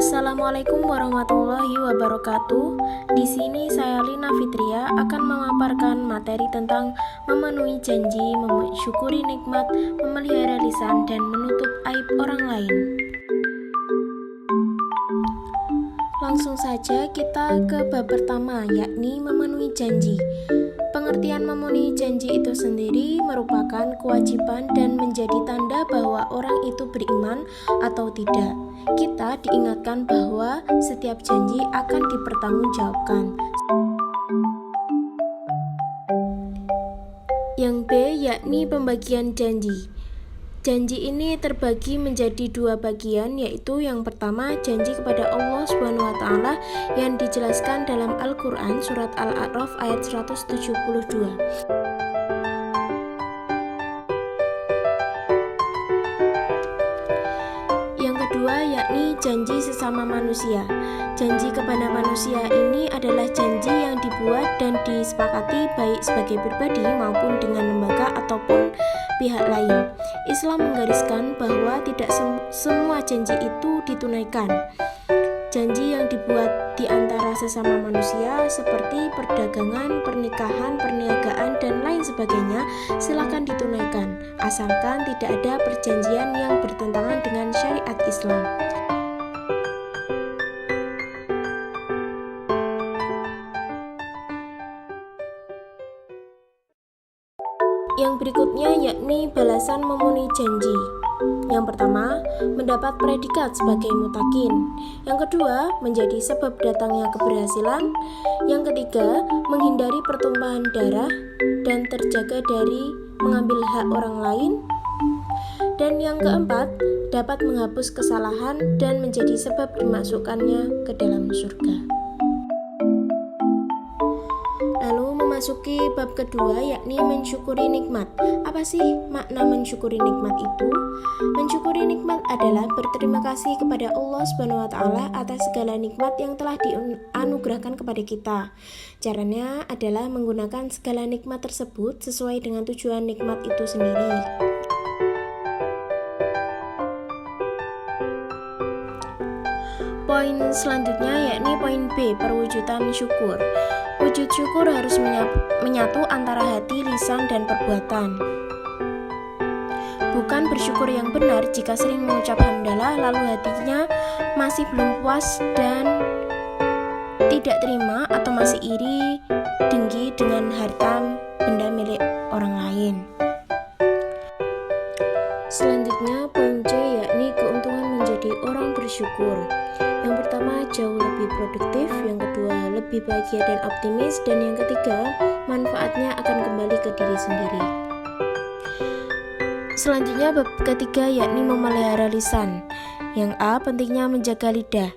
Assalamualaikum warahmatullahi wabarakatuh. Di sini saya Lina Fitria akan memaparkan materi tentang memenuhi janji, mensyukuri nikmat, memelihara lisan, dan menutup aib orang lain. Langsung saja kita ke bab pertama, yakni memenuhi janji. Pengertian memenuhi janji itu sendiri merupakan kewajiban dan menjadi tanda bahwa orang itu beriman atau tidak. Kita diingatkan bahwa setiap janji akan dipertanggungjawabkan. Yang B, yakni pembagian janji. Janji ini terbagi menjadi dua bagian, yaitu yang pertama janji kepada Allah SWT yang dijelaskan dalam Al-Quran surat Al-A'raf ayat 172. Yang kedua yakni janji sesama manusia. Janji kepada manusia ini adalah janji yang dibuat dan disepakati baik sebagai pribadi maupun dengan lembaga ataupun pihak lain. Islam menggariskan bahwa tidak semua janji itu ditunaikan. Janji yang dibuat di antara sesama manusia seperti perdagangan, pernikahan, perniagaan, dan lain sebagainya silakan ditunaikan, asalkan tidak ada perjanjian yang bertentangan dengan syariat Islam. Yang berikutnya yakni balasan memenuhi janji. Yang pertama, mendapat predikat sebagai mutakin. Yang kedua, menjadi sebab datangnya keberhasilan. Yang ketiga, menghindari pertumpahan darah dan terjaga dari mengambil hak orang lain. Dan yang keempat, dapat menghapus kesalahan dan menjadi sebab dimasukkannya ke dalam surga. Memasuki bab kedua yakni mensyukuri nikmat. Apa sih makna mensyukuri nikmat itu? Mensyukuri nikmat adalah berterima kasih kepada Allah SWT atas segala nikmat yang telah dianugerahkan kepada kita. Caranya adalah menggunakan segala nikmat tersebut sesuai dengan tujuan nikmat itu sendiri. Poin selanjutnya yakni poin B, perwujudan syukur. Wujud syukur harus menyatu antara hati, lisan, dan perbuatan. Bukan bersyukur yang benar jika sering mengucap hamdalah lalu hatinya masih belum puas dan tidak terima atau masih iri, dengki dengan harta benda milik orang lain. Selanjutnya poin C yakni keuntungan menjadi orang bersyukur. Yang pertama, jauh lebih produktif. Yang kedua, lebih bahagia dan optimis. Dan yang ketiga, manfaatnya akan kembali ke diri sendiri. Selanjutnya, bab ketiga yakni memelihara lisan. Yang A, pentingnya menjaga lidah.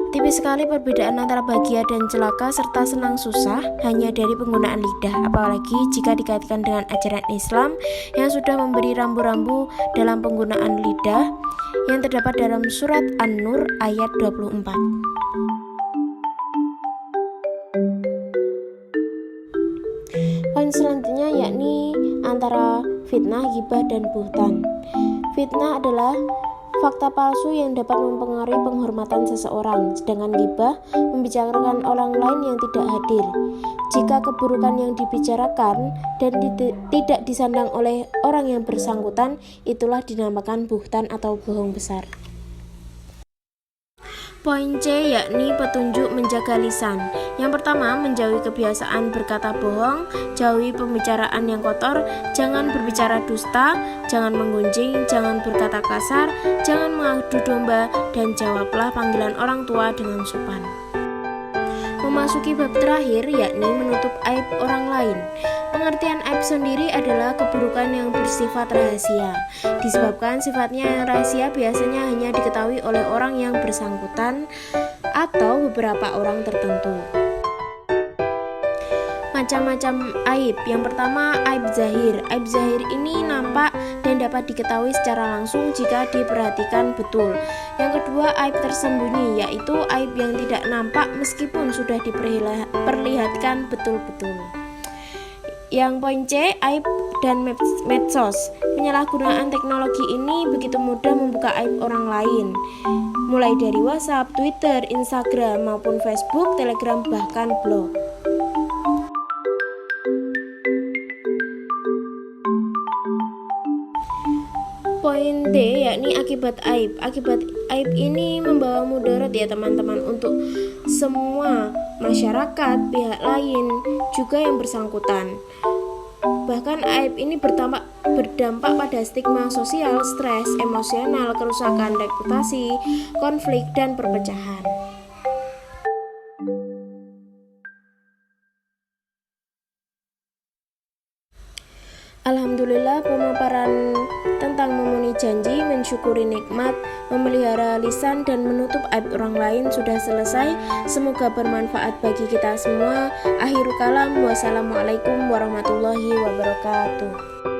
Tipis sekali perbedaan antara bahagia dan celaka serta senang susah hanya dari penggunaan lidah, apalagi jika dikaitkan dengan ajaran Islam yang sudah memberi rambu-rambu dalam penggunaan lidah yang terdapat dalam surat An-Nur ayat 24. Poin selanjutnya yakni antara fitnah, ghibah, dan buhtan. Fitnah adalah fakta palsu yang dapat mempengaruhi penghormatan seseorang, sedangkan ghibah membicarakan orang lain yang tidak hadir. Jika keburukan yang dibicarakan dan tidak disandang oleh orang yang bersangkutan, itulah dinamakan buhtan atau bohong besar. Poin C yakni petunjuk menjaga lisan. Yang pertama, menjauhi kebiasaan berkata bohong, jauhi pembicaraan yang kotor, jangan berbicara dusta, jangan menggunjing, jangan berkata kasar, jangan mengadu domba, dan jawablah panggilan orang tua dengan sopan. Memasuki bab terakhir yakni menutup aib orang lain. Pengertian aib sendiri adalah keburukan yang bersifat rahasia. Disebabkan sifatnya yang rahasia biasanya hanya diketahui oleh orang yang bersangkutan atau beberapa orang tertentu. Macam-macam aib. Yang pertama, aib zahir. Aib zahir ini nampak dan dapat diketahui secara langsung jika diperhatikan betul. Yang kedua, aib tersembunyi, yaitu aib yang tidak nampak meskipun sudah diperlihatkan betul-betul. Yang poin C, aib dan medsos. Penyalahgunaan teknologi ini begitu mudah membuka aib orang lain, mulai dari WhatsApp, Twitter, Instagram, maupun Facebook, Telegram, bahkan blog. Poin D yakni akibat aib. Akibat aib ini membawa mudarat ya teman-teman untuk semua masyarakat, pihak lain, juga yang bersangkutan. Bahkan aib ini berdampak pada stigma sosial, stres, emosional, kerusakan reputasi, konflik, dan perpecahan. Alhamdulillah, pemaparan tentang memenuhi janji, mensyukuri nikmat, memelihara lisan, dan menutup aib orang lain sudah selesai. Semoga bermanfaat bagi kita semua. Akhirul kalam, wassalamualaikum warahmatullahi wabarakatuh.